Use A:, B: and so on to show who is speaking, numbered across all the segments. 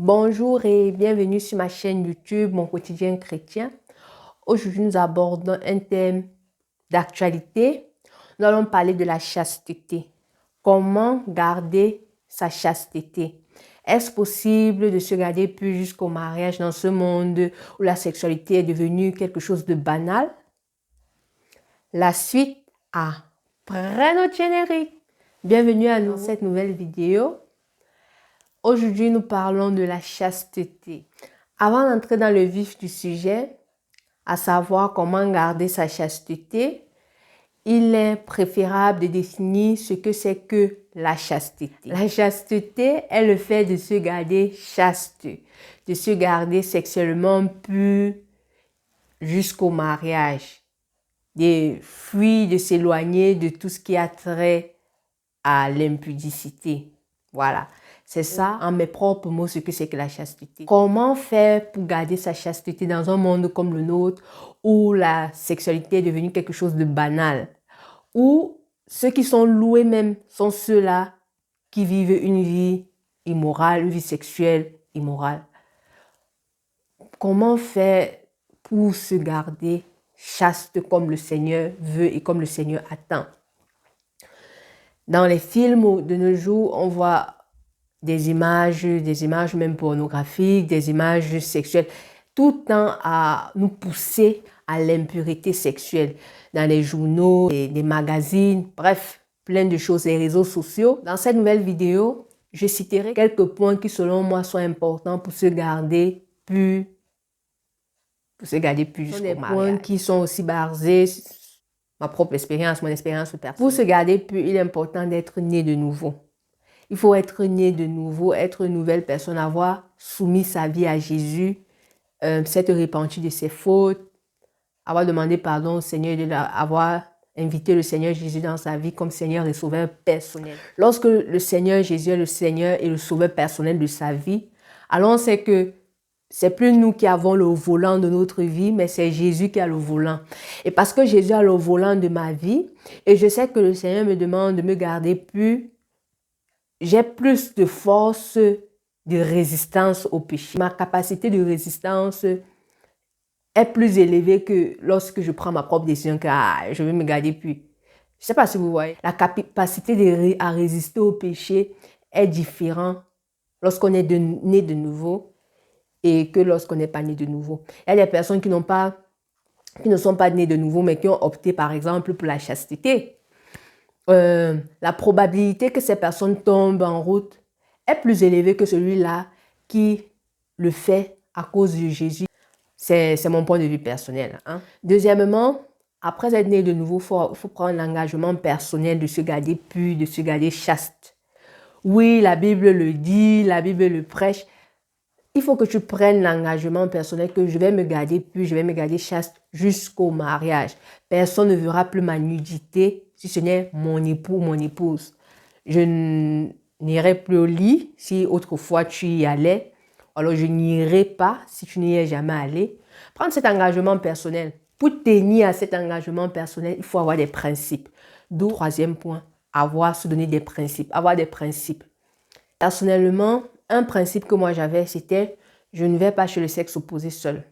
A: Bonjour et bienvenue sur ma chaîne YouTube Mon quotidien chrétien. Aujourd'hui, nous abordons un thème d'actualité. Nous allons parler de la chasteté. Comment garder sa chasteté? Est-ce possible de se garder pur jusqu'au mariage dans ce monde où la sexualité est devenue quelque chose de banal? La suite après notre générique. Bienvenue à nous dans cette nouvelle vidéo. Aujourd'hui, nous parlons de la chasteté. Avant d'entrer dans le vif du sujet, à savoir comment garder sa chasteté, il est préférable de définir ce que c'est que la chasteté. La chasteté est le fait de se garder chaste, de se garder sexuellement pur jusqu'au mariage, de fuir, de s'éloigner de tout ce qui a trait à l'impudicité. Voilà. C'est ça, en mes propres mots, ce que c'est que la chasteté. Comment faire pour garder sa chasteté dans un monde comme le nôtre où la sexualité est devenue quelque chose de banal, où ceux qui sont loués même sont ceux-là qui vivent une vie immorale, une vie sexuelle immorale. Comment faire pour se garder chaste comme le Seigneur veut et comme le Seigneur attend? Dans les films de nos jours, on voit des images même pornographiques, des images sexuelles, tout tend à nous pousser à l'impureté sexuelle. Dans les journaux, des magazines, bref, plein de choses, les réseaux sociaux. Dans cette nouvelle vidéo, je citerai quelques points qui, selon moi, sont importants pour se garder pur, jusqu'au mariage. Ce sont des points qui sont aussi basés sur ma propre expérience, mon expérience personnelle. Pour se garder pur, il est important d'être né de nouveau. Il faut être né de nouveau, être une nouvelle personne, avoir soumis sa vie à Jésus, s'être repenti de ses fautes, avoir demandé pardon au Seigneur, avoir invité le Seigneur Jésus dans sa vie comme Seigneur et Sauveur personnel. Lorsque le Seigneur Jésus est le Seigneur et le Sauveur personnel de sa vie, alors on sait que c'est plus nous qui avons le volant de notre vie, mais c'est Jésus qui a le volant. Et parce que Jésus a le volant de ma vie, et je sais que le Seigneur me demande de me garder pur, j'ai plus de force de résistance au péché. Ma capacité de résistance est plus élevée que lorsque je prends ma propre décision que je vais me garder pur. Je ne sais pas si vous voyez. La capacité à résister au péché est différente lorsqu'on est né de nouveau et que lorsqu'on n'est pas né de nouveau. Il y a des personnes qui ne sont pas nées de nouveau, mais qui ont opté par exemple pour la chasteté. La probabilité que ces personnes tombent en route est plus élevée que celui-là qui le fait à cause de Jésus. C'est mon point de vue personnel. Deuxièmement, après être né de nouveau, il faut prendre l'engagement personnel de se garder pur, de se garder chaste. Oui, la Bible le dit, la Bible le prêche. Il faut que tu prennes l'engagement personnel que je vais me garder pur, je vais me garder chaste jusqu'au mariage. Personne ne verra plus ma nudité si ce n'est mon époux ou mon épouse. Je n'irai plus au lit si autrefois tu y allais. Alors je n'irai pas si tu n'y es jamais allé. Prendre cet engagement personnel. Pour tenir à cet engagement personnel, il faut avoir des principes. D'où, troisième point, se donner des principes. Avoir des principes. Personnellement, un principe que moi j'avais, c'était je ne vais pas chez le sexe opposé seul.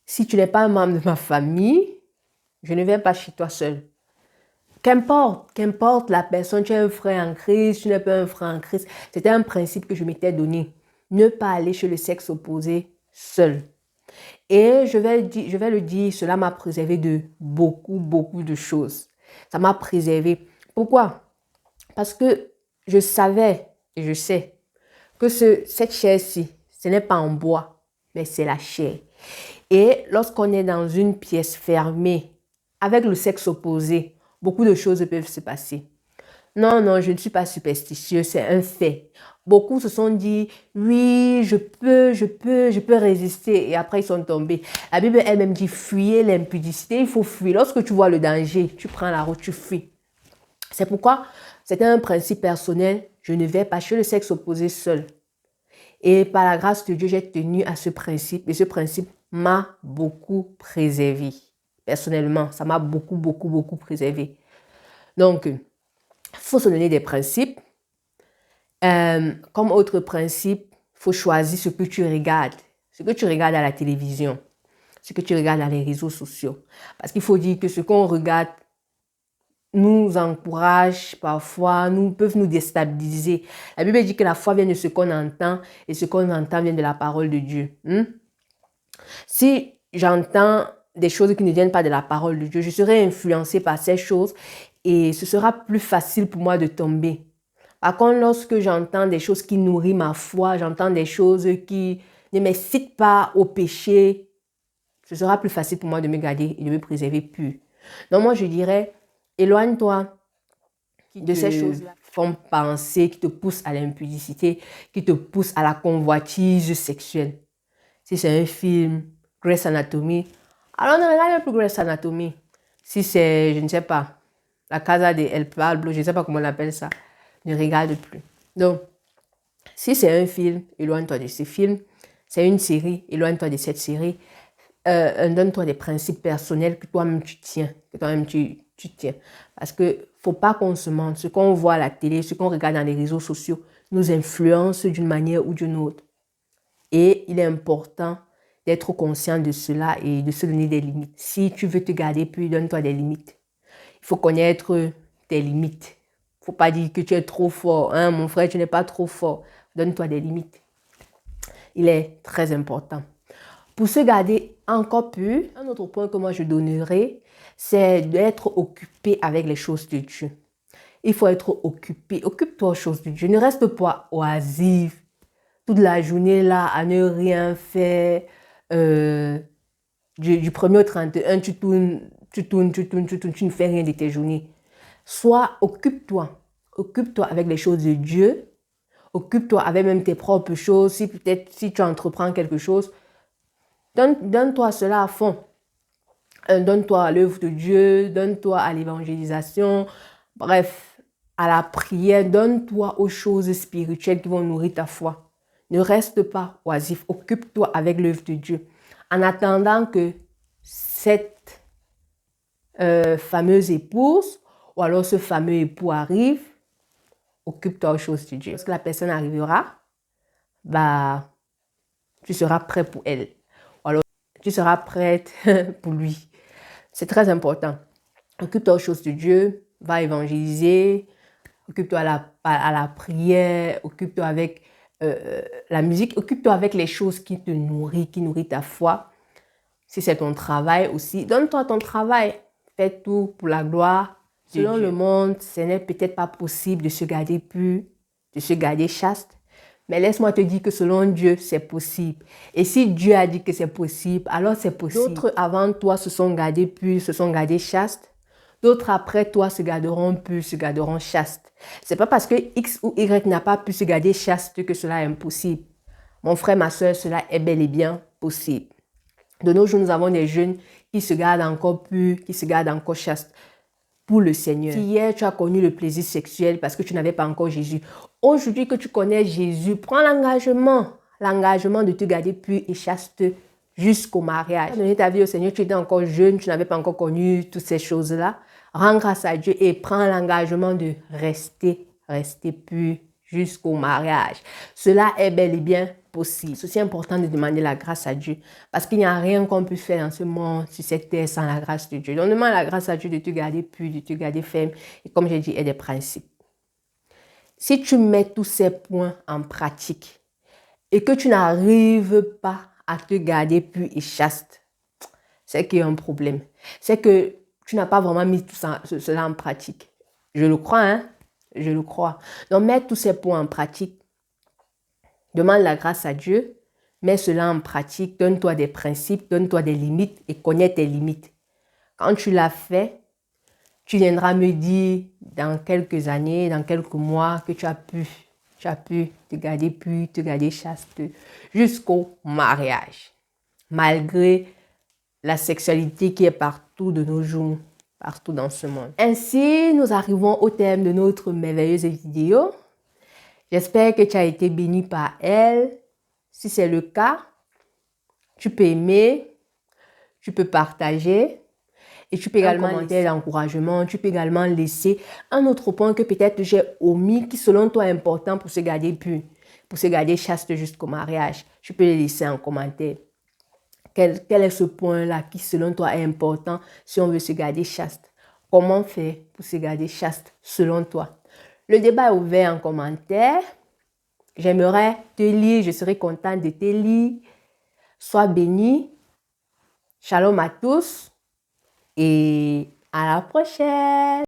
A: Si tu n'es pas un membre de ma famille, je ne vais pas chez toi seul. Qu'importe la personne, tu es un frère en Christ, tu n'es pas un frère en Christ. C'était un principe que je m'étais donné. Ne pas aller chez le sexe opposé seul. Et je vais le dire, cela m'a préservé de beaucoup de choses. Ça m'a préservé. Pourquoi? Parce que je savais et je sais que cette chair-ci, ce n'est pas en bois, mais c'est la chair. Et lorsqu'on est dans une pièce fermée, avec le sexe opposé, beaucoup de choses peuvent se passer. Non, je ne suis pas superstitieuse, c'est un fait. Beaucoup se sont dit, oui, je peux résister. Et après, ils sont tombés. La Bible elle-même dit, fuyez l'impudicité. Il faut fuir. Lorsque tu vois le danger, tu prends la route, tu fuis. C'est pourquoi c'était un principe personnel. Je ne vais pas chez le sexe opposé seul. Et par la grâce de Dieu, j'ai tenu à ce principe. Et ce principe m'a beaucoup préservé. Personnellement, ça m'a beaucoup préservé. Donc, il faut se donner des principes. Comme autre principe, il faut choisir ce que tu regardes. Ce que tu regardes à la télévision. Ce que tu regardes dans les réseaux sociaux. Parce qu'il faut dire que ce qu'on regarde nous encourage parfois, peuvent nous déstabiliser. La Bible dit que la foi vient de ce qu'on entend et ce qu'on entend vient de la parole de Dieu. Si j'entends des choses qui ne viennent pas de la parole de Dieu, je serai influencée par ces choses et ce sera plus facile pour moi de tomber. Par contre, lorsque j'entends des choses qui nourrissent ma foi, j'entends des choses qui ne m'incitent pas au péché, ce sera plus facile pour moi de me garder et de me préserver pur. Donc moi, je dirais, éloigne-toi de ces choses qui font penser, qui te poussent à l'impudicité, qui te poussent à la convoitise sexuelle. Si c'est un film, Grey's Anatomy, alors ne regarde plus Grey's Anatomy. Si c'est, je ne sais pas, La Casa de El Pablo, je ne sais pas comment on appelle ça, ne regarde plus. Donc, si c'est un film, éloigne-toi de ce film. C'est une série, éloigne-toi de cette série. Donne-toi des principes personnels que toi-même tu tiens. Que toi-même tu tiens. Parce que faut pas qu'on se mente. Ce qu'on voit à la télé, ce qu'on regarde dans les réseaux sociaux, nous influence d'une manière ou d'une autre. Et il est important d'être conscient de cela et de se donner des limites. Si tu veux te garder pur, donne-toi des limites. Il faut connaître tes limites. Il ne faut pas dire que tu es trop fort. Hein, mon frère, tu n'es pas trop fort. Donne-toi des limites. Il est très important. Pour se garder encore pur, un autre point que moi je donnerai, c'est d'être occupé avec les choses de Dieu. Il faut être occupé. Occupe-toi aux choses de Dieu. Ne reste pas oisif toute la journée là à ne rien faire. Du 1er au 31, tu tournes, tu ne fais rien de tes journées. Soit occupe-toi. Occupe-toi avec les choses de Dieu. Occupe-toi avec même tes propres choses. Si peut-être si tu entreprends quelque chose, donne-toi cela à fond. Donne-toi à l'œuvre de Dieu, donne-toi à l'évangélisation, bref, à la prière, donne-toi aux choses spirituelles qui vont nourrir ta foi. Ne reste pas oisif, occupe-toi avec l'œuvre de Dieu. En attendant que cette fameuse épouse ou alors ce fameux époux arrive, occupe-toi aux choses de Dieu. Lorsque la personne arrivera, tu seras prêt pour elle. Ou alors tu seras prête pour lui. C'est très important. Occupe-toi aux choses de Dieu, va évangéliser, occupe-toi à la prière, occupe-toi avec la musique, occupe-toi avec les choses qui te nourrissent, qui nourrissent ta foi. Si c'est ton travail aussi, donne-toi ton travail. Fais tout pour la gloire. Selon le monde, ce n'est peut-être pas possible de se garder pur, de se garder chaste. Mais laisse-moi te dire que selon Dieu, c'est possible. Et si Dieu a dit que c'est possible, alors c'est possible. D'autres avant toi se sont gardés purs, se sont gardés chastes. D'autres après toi se garderont purs, se garderont chastes. C'est pas parce que X ou Y n'a pas pu se garder chaste que cela est impossible. Mon frère, ma soeur, cela est bel et bien possible. De nos jours, nous avons des jeunes qui se gardent encore purs, qui se gardent encore chastes pour le Seigneur. Si hier, tu as connu le plaisir sexuel parce que tu n'avais pas encore Jésus, aujourd'hui que tu connais Jésus, prends l'engagement de te garder pur et chaste jusqu'au mariage. Tu as donné ta vie au Seigneur, tu étais encore jeune, tu n'avais pas encore connu toutes ces choses-là. Rends grâce à Dieu et prends l'engagement de rester pur jusqu'au mariage. Cela est bel et bien possible. C'est aussi important de demander la grâce à Dieu parce qu'il n'y a rien qu'on peut faire dans ce monde, sur cette terre, sans la grâce de Dieu. Donc, demande la grâce à Dieu de te garder pur, de te garder ferme et comme j'ai dit, il y a des principes. Si tu mets tous ces points en pratique et que tu n'arrives pas à te garder pur et chaste, c'est qu'il y a un problème. C'est que tu n'as pas vraiment mis tout cela en pratique. Je le crois, hein? Je le crois. Donc, mets tous ces points en pratique. Demande la grâce à Dieu. Mets cela en pratique. Donne-toi des principes, donne-toi des limites et connais tes limites. Quand tu l'as fait, tu viendras me dire dans quelques années, dans quelques mois que tu as pu te garder pur, te garder chaste jusqu'au mariage. Malgré la sexualité qui est partout de nos jours, partout dans ce monde. Ainsi, nous arrivons au terme de notre merveilleuse vidéo. J'espère que tu as été béni par elle. Si c'est le cas, tu peux aimer, tu peux partager et tu peux également laisser l'encouragement. Tu peux également laisser un autre point que peut-être j'ai omis qui selon toi est important pour se garder pur. pour se garder chaste jusqu'au mariage? Tu peux le laisser en commentaire. Quel est ce point-là qui, selon toi, est important si on veut se garder chaste? Comment faire pour se garder chaste, selon toi? Le débat est ouvert en commentaire. J'aimerais te lire, je serai contente de te lire. Sois béni. Shalom à tous et à la prochaine.